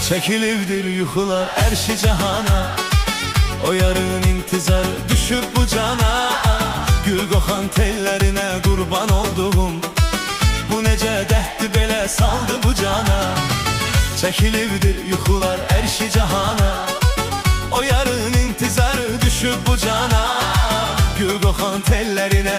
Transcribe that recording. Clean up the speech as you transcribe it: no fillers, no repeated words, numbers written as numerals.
Çekilivdir yuxular ərşi cahana, o yarın intizar düşüb bu cana. Gül qoxan tellərinə qurban olduğum, bu necə dəhddi belə saldı bu cana. Çəkilivdir yuxular ərşi cahana, o yarın intizar düşüb bu cana. Gül qoxan tellərinə